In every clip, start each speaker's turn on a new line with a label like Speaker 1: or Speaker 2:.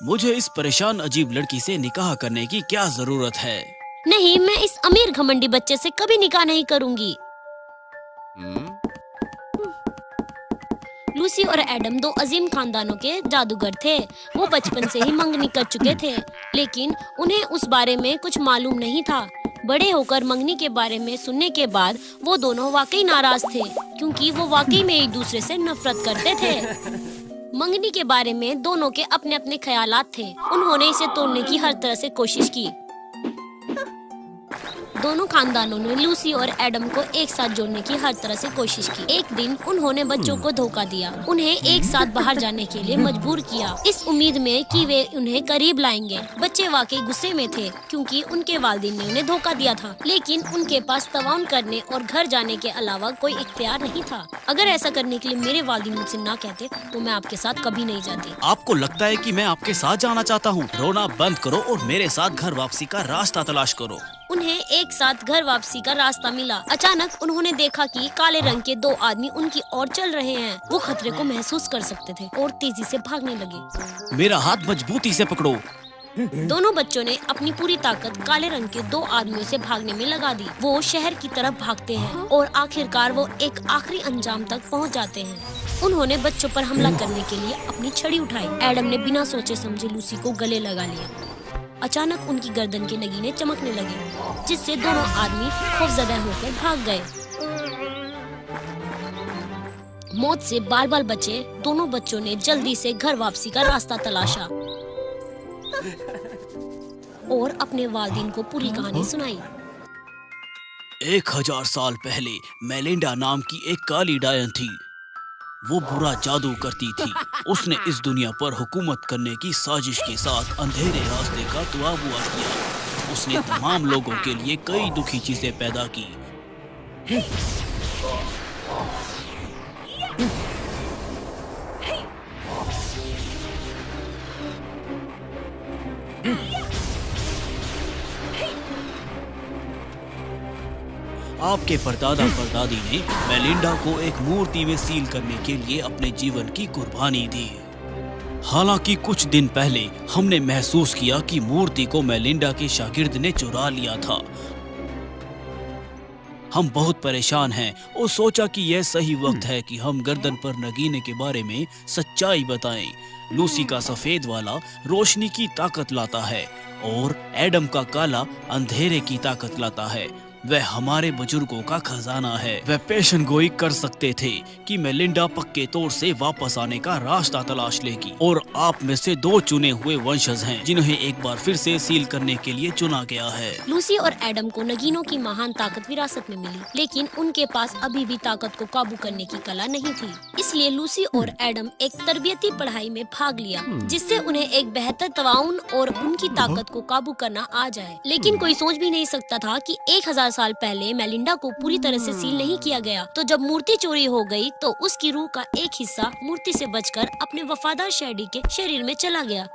Speaker 1: मुझे इस परेशान अजीब लड़की से निकाह करने की क्या जरूरत है?
Speaker 2: नहीं, मैं इस अमीर घमंडी बच्चे से कभी निकाह नहीं करूंगी। लूसी और एडम दो अजीम खानदानों के जादूगर थे। वो बचपन से ही मंगनी कर चुके थे, लेकिन उन्हें उस बारे में कुछ मालूम नहीं था। बड़े होकर मंगनी के बारे में सुनने के बाद वो दोनों वाकई नाराज थे, क्योंकि वो वाकई में एक दूसरे से नफरत करते थे। मंगनी के बारे में दोनों के अपने अपने ख्यालात थे। उन्होंने इसे तोड़ने की हर तरह से कोशिश की। दोनों खानदानों ने लूसी और एडम को एक साथ जोड़ने की हर तरह से कोशिश की। एक दिन उन्होंने बच्चों को धोखा दिया, उन्हें एक साथ बाहर जाने के लिए मजबूर किया, इस उम्मीद में कि वे उन्हें करीब लाएंगे। बच्चे वाकई गुस्से में थे, क्योंकि उनके वालिदैन ने उन्हें धोखा दिया था, लेकिन उनके पास तवाउन करने और घर जाने के अलावा कोई इख्तियार नहीं था। अगर ऐसा करने के लिए मेरे वालिदैन मुझसे ना कहते तो मैं आपके साथ कभी नहीं जाती।
Speaker 1: आपको लगता है कि मैं आपके साथ जाना चाहता हूँ? रोना बंद करो और मेरे साथ घर वापसी का रास्ता तलाश करो।
Speaker 2: उन्हें एक साथ घर वापसी का रास्ता मिला। अचानक उन्होंने देखा कि काले रंग के दो आदमी उनकी ओर चल रहे हैं। वो खतरे को महसूस कर सकते थे और तेजी से भागने लगे।
Speaker 1: मेरा हाथ मजबूती से पकड़ो।
Speaker 2: दोनों बच्चों ने अपनी पूरी ताकत काले रंग के दो आदमियों से भागने में लगा दी। वो शहर की तरफ भागते हैं और आखिरकार वो एक आखिरी अंजाम तक पहुंच जाते हैं। उन्होंने बच्चों पर हमला करने के लिए अपनी छड़ी उठाई। एडम ने बिना सोचे समझे लूसी को गले लगा लिया। अचानक उनकी गर्दन के नगीने चमकने लगे, जिससे दोनों आदमी खौफजदा होकर भाग गए। मौत से बाल बाल बचे दोनों बच्चों ने जल्दी से घर वापसी का रास्ता तलाशा और अपने वालिदैन को पूरी कहानी सुनाई।
Speaker 1: 1000 साल पहले मेलिंडा नाम की एक काली डायन थी। वो बुरा जादू करती थी। उसने इस दुनिया पर हुकूमत करने की साजिश के साथ अंधेरे रास्ते का तवाबुआ किया। उसने तमाम लोगों के लिए कई दुखी चीजें पैदा की। आपके परदादा परदादी ने मेलिंडा को एक मूर्ति में सील करने के लिए अपने जीवन की कुर्बानी दी। हालांकि कुछ दिन पहले हमने महसूस किया कि मूर्ति को मेलिंडा के शागिर्द ने चुरा लिया था। हम बहुत परेशान हैं और सोचा कि यह सही वक्त है कि हम गर्दन पर नगीने के बारे में सच्चाई बताएं। लूसी का सफेद वाला रोशनी की ताकत लाता है और एडम का काला अंधेरे की ताकत लाता है। वह हमारे बुजुर्गों का खजाना है। वह पेशन गोई कर सकते थे कि मेलिंडा पक्के तौर से वापस आने का रास्ता तलाश लेगी, और आप में से दो चुने हुए वंशज हैं जिन्हें एक बार फिर से सील करने के लिए चुना गया है।
Speaker 2: लूसी और एडम को नगीनों की महान ताकत विरासत में मिली, लेकिन उनके पास अभी भी ताकत को काबू करने की कला नहीं थी। इसलिए लूसी और एडम एक तरबियती पढ़ाई में भाग लिया, जिससे उन्हें एक बेहतर तवाउन और उनकी ताकत को काबू करना आ जाए। लेकिन कोई सोच भी नहीं सकता था कि 1000 साल पहले मेलिंडा को पूरी तरह से सील नहीं किया गया। तो जब मूर्ति चोरी हो गई तो उसकी रूह का एक हिस्सा मूर्ति से बचकर अपने वफादार शैडी के शरीर में चला गया।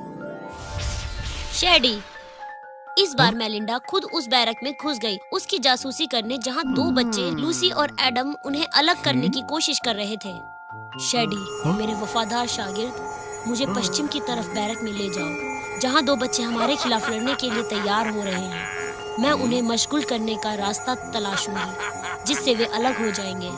Speaker 2: शैडी इस बार मेलिंडा खुद उस बैरक में घुस गई, उसकी जासूसी करने, जहां दो बच्चे लूसी और एडम उन्हें अलग करने की कोशिश कर रहे थे। शैडी, मेरे वफादार शागिर्द, मुझे पश्चिम की तरफ बैरक में ले जाओ, जहां दो बच्चे हमारे खिलाफ लड़ने के लिए तैयार हो रहे हैं। मैं उन्हें मशगूल करने का रास्ता तलाशूंगी, जिससे वे अलग हो जाएंगे।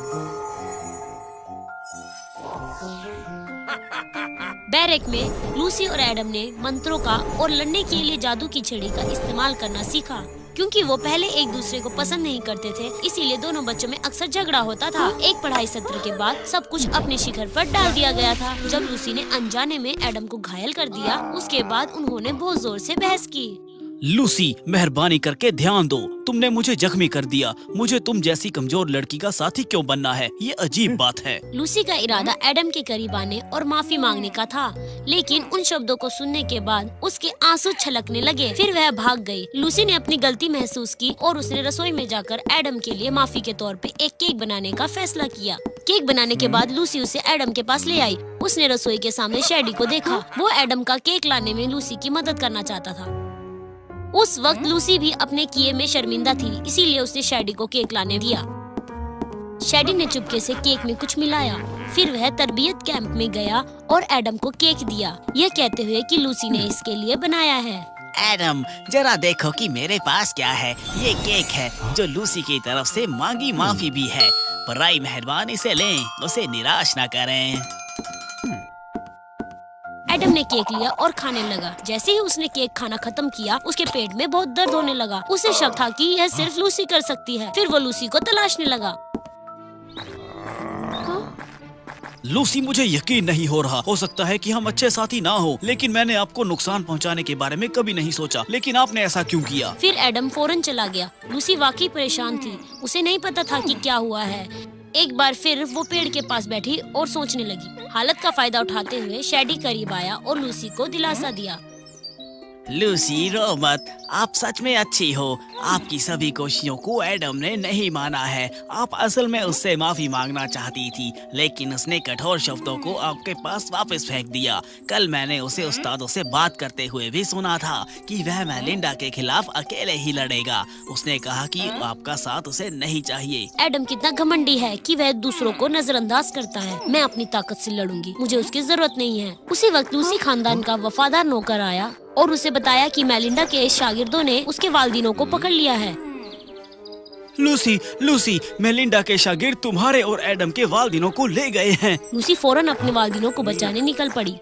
Speaker 2: बैरक में लूसी और एडम ने मंत्रों का और लड़ने के लिए जादू की छड़ी का इस्तेमाल करना सीखा। क्योंकि वो पहले एक दूसरे को पसंद नहीं करते थे, इसीलिए दोनों बच्चों में अक्सर झगड़ा होता था। एक पढ़ाई सत्र के बाद सब कुछ अपने शिखर पर डाल दिया गया था। जब लूसी ने अनजाने में एडम को घायल कर दिया, उसके बाद उन्होंने बहुत जोर से बहस की।
Speaker 1: लूसी, मेहरबानी करके ध्यान दो। तुमने मुझे जख्मी कर दिया। मुझे तुम जैसी कमजोर लड़की का साथी क्यों बनना है? ये अजीब बात है।
Speaker 2: लूसी का इरादा एडम के करीब आने और माफी मांगने का था, लेकिन उन शब्दों को सुनने के बाद उसके आंसू छलकने लगे। फिर वह भाग गई। लूसी ने अपनी गलती महसूस की और उसने रसोई में जाकर एडम के लिए माफी के तौर पे एक केक बनाने का फैसला किया। केक बनाने के बाद लूसी उसे एडम के पास ले आई। उसने रसोई के सामने शैडी को देखा। वो एडम का केक लाने में लूसी की मदद करना चाहता था। उस वक्त लूसी भी अपने किए में शर्मिंदा थी, इसीलिए उसने शैडी को केक लाने दिया। शेडी ने चुपके से केक में कुछ मिलाया। फिर वह तरबियत कैंप में गया और एडम को केक दिया, यह कहते हुए कि लूसी ने इसके लिए बनाया है।
Speaker 1: एडम, जरा देखो कि मेरे पास क्या है। ये केक है जो लूसी की तरफ से मांगी माफी भी है। बराए मेहरबानी से लें, उसे निराश ना करें।
Speaker 2: एडम ने केक लिया और खाने लगा। जैसे ही उसने केक खाना खत्म किया, उसके पेट में बहुत दर्द होने लगा। उसे शक था कि यह सिर्फ लूसी कर सकती है। फिर वो लूसी को तलाशने लगा।
Speaker 1: लूसी, मुझे यकीन नहीं हो रहा। हो सकता है कि हम अच्छे साथी ना हो, लेकिन मैंने आपको नुकसान पहुंचाने के बारे में कभी नहीं सोचा। लेकिन आपने ऐसा क्यों किया?
Speaker 2: फिर एडम फौरन चला गया। लूसी वाकई परेशान थी। उसे नहीं पता था कि क्या हुआ है। एक बार फिर वो पेड़ के पास बैठी और सोचने लगी। हालत का फायदा उठाते हुए शेडी करीब आया और लूसी को दिलासा दिया।
Speaker 1: लूसी, रो मत, आप सच में अच्छी हो। आपकी सभी कोशिशों को एडम ने नहीं माना है। आप असल में उससे माफी मांगना चाहती थी, लेकिन उसने कठोर शब्दों को आपके पास वापस फेंक दिया। कल मैंने उसे उस्तादों से बात करते हुए भी सुना था कि वह मेलिंडा के खिलाफ अकेले ही लड़ेगा। उसने कहा कि आपका साथ उसे नहीं चाहिए।
Speaker 2: एडम कितना घमंडी है कि वह दूसरों को नजरअंदाज करता है। मैं अपनी ताकत से लड़ूंगी, मुझे उसकी जरूरत नहीं है। उसी वक्त लूसी खानदान का वफादार नौकर आया और उसे बताया कि मेलिंडा के शागिर्दों ने उसके वालिदिनों को पकड़ लिया है।
Speaker 1: लूसी, मेलिंडा के शागिर्द तुम्हारे और एडम के वालिदिनों को ले गए हैं।
Speaker 2: लूसी फौरन अपने वालिदिनों को बचाने निकल पड़ी।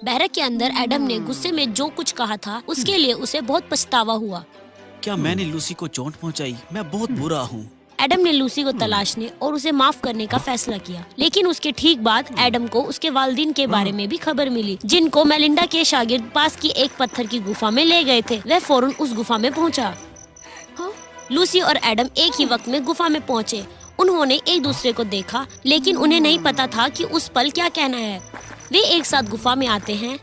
Speaker 2: बैरक के अंदर एडम ने गुस्से में जो कुछ कहा था, उसके लिए उसे बहुत पछतावा हुआ।
Speaker 1: क्या मैंने लूसी को चोट पहुंचाई? मैं बहुत बुरा हूँ।
Speaker 2: एडम ने लूसी को तलाशने और उसे माफ करने का फैसला किया। लेकिन उसके ठीक बाद एडम को उसके वालिदिन के बारे में भी खबर मिली, जिनको मेलिंडा के शागिर्द पास की एक पत्थर की गुफा में ले गए थे। वह फौरन उस गुफा में पहुंचा। लूसी और एडम एक ही वक्त में गुफा में पहुंचे। उन्होंने एक दूसरे को देखा, लेकिन उन्हें नहीं पता था कि उस पल क्या कहना है। वे एक साथ गुफा में आते हैं,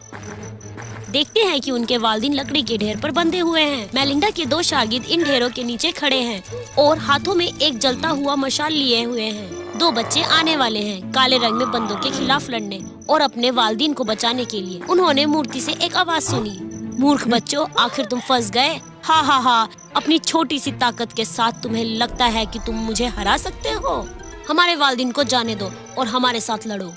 Speaker 2: देखते हैं कि उनके वालिदिन लकड़ी के ढेर पर बंधे हुए हैं। मेलिंडा के दो शागिर्द इन ढेरों के नीचे खड़े हैं और हाथों में एक जलता हुआ मशाल लिए हुए हैं। दो बच्चे आने वाले हैं काले रंग में बंदों के खिलाफ लड़ने और अपने वालिदिन को बचाने के लिए। उन्होंने मूर्ति से एक आवाज सुनी, मूर्ख बच्चों, आखिर तुम फंस गए। हा हा हा, अपनी छोटी सी ताकत के साथ तुम्हें लगता है कि तुम मुझे हरा सकते हो? हमारे वालिदिन को जाने दो और हमारे साथ लड़ो।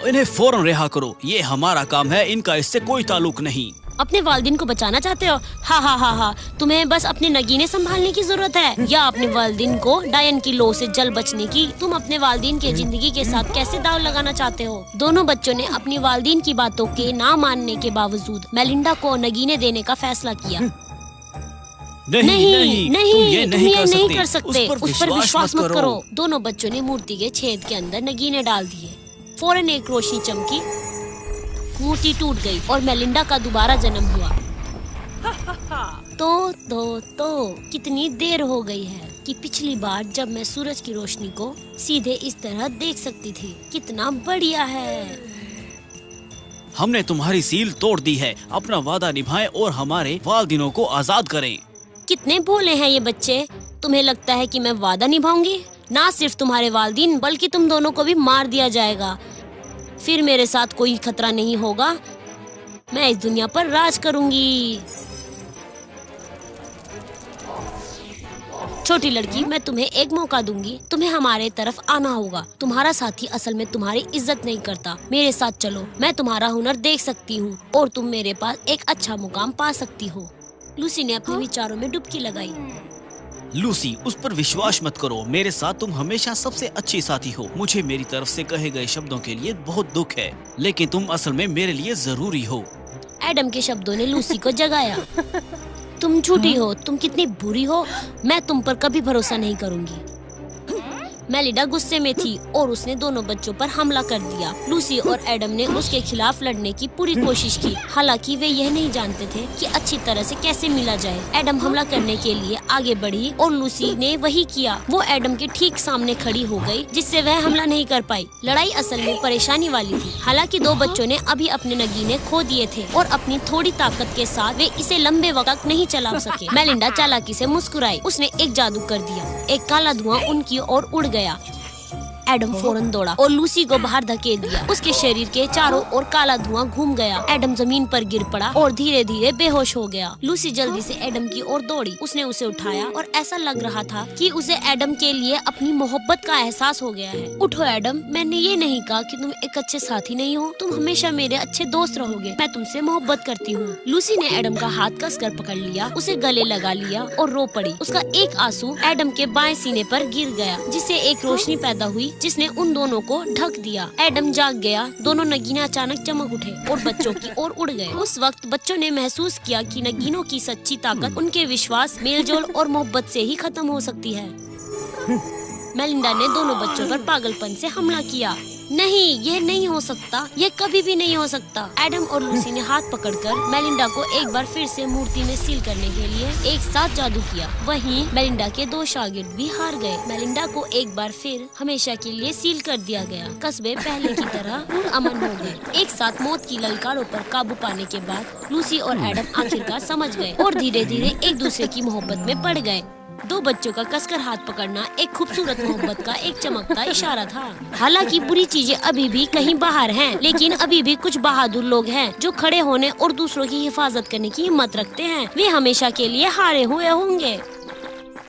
Speaker 1: इन्हें फौरन रिहा करो, ये हमारा काम है, इनका इससे कोई ताल्लुक नहीं।
Speaker 2: अपने वालिदिन को बचाना चाहते हो? हा हा हा हा, तुम्हें बस अपने नगीने संभालने की जरूरत है, या अपने वालिदिन को डायन की लो से जल बचने की। तुम अपने वालिदिन के जिंदगी के साथ कैसे दाव लगाना चाहते हो? दोनों बच्चों ने अपनी वालिदिन की बातों के ना मानने के बावजूद मेलिंडा को नगीने देने का फैसला किया। नहीं, तुम ये नहीं कर सकते। उस पर विश्वास मत करो। दोनों बच्चों ने मूर्ति के छेद के अंदर नगीने डाल दिए। फौरन एक रोशनी चमकी, मूर्ति टूट गई और मेलिंडा का दोबारा जन्म हुआ। तो कितनी देर हो गई है कि पिछली बार जब मैं सूरज की रोशनी को सीधे इस तरह देख सकती थी। कितना बढ़िया है।
Speaker 1: हमने तुम्हारी सील तोड़ दी है। अपना वादा निभाएं और हमारे वालिदिनों को आजाद करें।
Speaker 2: कितने भोले हैं ये बच्चे। तुम्हें लगता है कि मैं वादा निभाऊंगी? ना सिर्फ तुम्हारे वालिदिन बल्कि तुम दोनों को भी मार दिया जाएगा। फिर मेरे साथ कोई खतरा नहीं होगा। मैं इस दुनिया पर राज करूंगी। छोटी लड़की, मैं तुम्हें एक मौका दूंगी। तुम्हें हमारे तरफ आना होगा। तुम्हारा साथी असल में तुम्हारी इज्जत नहीं करता। मेरे साथ चलो, मैं तुम्हारा हुनर देख सकती हूँ और तुम मेरे पास एक अच्छा मुकाम पा सकती हो। लूसी ने अपने विचारों में डुबकी लगाई।
Speaker 1: लूसी, उस पर विश्वास मत करो। मेरे साथ तुम हमेशा सबसे अच्छी साथी हो। मुझे मेरी तरफ से कहे गए शब्दों के लिए बहुत दुख है, लेकिन तुम असल में मेरे लिए जरूरी हो।
Speaker 2: एडम के शब्दों ने लूसी को जगाया। तुम झूठी हो, तुम कितनी बुरी हो। मैं तुम पर कभी भरोसा नहीं करूंगी। मेलिंडा गुस्से में थी और उसने दोनों बच्चों पर हमला कर दिया। लूसी और एडम ने उसके खिलाफ लड़ने की पूरी कोशिश की, हालांकि वे यह नहीं जानते थे कि अच्छी तरह से कैसे मिला जाए। एडम हमला करने के लिए आगे बढ़ी और लूसी ने वही किया। वो एडम के ठीक सामने खड़ी हो गई, जिससे वह हमला नहीं कर पाई। लड़ाई असल में परेशानी वाली थी। हालांकि दो बच्चों ने अभी अपने नगीने खो दिए थे और अपनी थोड़ी ताकत के साथ वे इसे लंबे वक्त नहीं चला सके। मेलिंडा चालाकी से मुस्कुराई। उसने एक जादू कर दिया। एक काला धुआं उनकी ओर उड़ गया। एडम फौरन दौड़ा और लूसी को बाहर धकेल दिया। उसके शरीर के चारों ओर काला धुआं घूम गया। एडम जमीन पर गिर पड़ा और धीरे धीरे बेहोश हो गया। लूसी जल्दी से एडम की ओर दौड़ी। उसने उसे उठाया और ऐसा लग रहा था कि उसे एडम के लिए अपनी मोहब्बत का एहसास हो गया है। उठो एडम, मैंने ये नहीं कहा कि तुम एक अच्छे साथी नहीं हो, तुम हमेशा मेरे अच्छे दोस्त रहोगे। मैं तुमसे मोहब्बत करती हूँ। लूसी ने एडम का हाथ कसकर पकड़ लिया, उसे गले लगा लिया और रो पड़ी। उसका एक आंसू एडम के बाएं सीने पर गिर गया, जिससे एक रोशनी पैदा हुई जिसने उन दोनों को ढक दिया। एडम जाग गया। दोनों नगीने अचानक चमक उठे और बच्चों की ओर उड़ गए। उस वक्त बच्चों ने महसूस किया कि नगीनों की सच्ची ताकत उनके विश्वास, मेलजोल और मोहब्बत से ही खत्म हो सकती है। मेलिंडा ने दोनों बच्चों पर पागलपन से हमला किया। नहीं, ये नहीं हो सकता, ये कभी भी नहीं हो सकता। एडम और लूसी ने हाथ पकड़कर मेलिंडा को एक बार फिर से मूर्ति में सील करने के लिए एक साथ जादू किया। वहीं मेलिंडा के 2 शागिर्द भी हार गए। मेलिंडा को एक बार फिर हमेशा के लिए सील कर दिया गया। कस्बे पहले की तरह अमन हो गए। एक साथ मौत की ललकारों पर काबू पाने के बाद लूसी और एडम आखिरकार समझ गए और धीरे धीरे एक दूसरे की मोहब्बत में पड़ गए। 2 बच्चों का कसकर हाथ पकड़ना एक खूबसूरत मोहब्बत का एक चमकता इशारा था। हालांकि बुरी चीजें अभी भी कहीं बाहर हैं, लेकिन अभी भी कुछ बहादुर लोग हैं जो खड़े होने और दूसरों की हिफाजत करने की हिम्मत रखते हैं। वे हमेशा के लिए हारे हुए होंगे।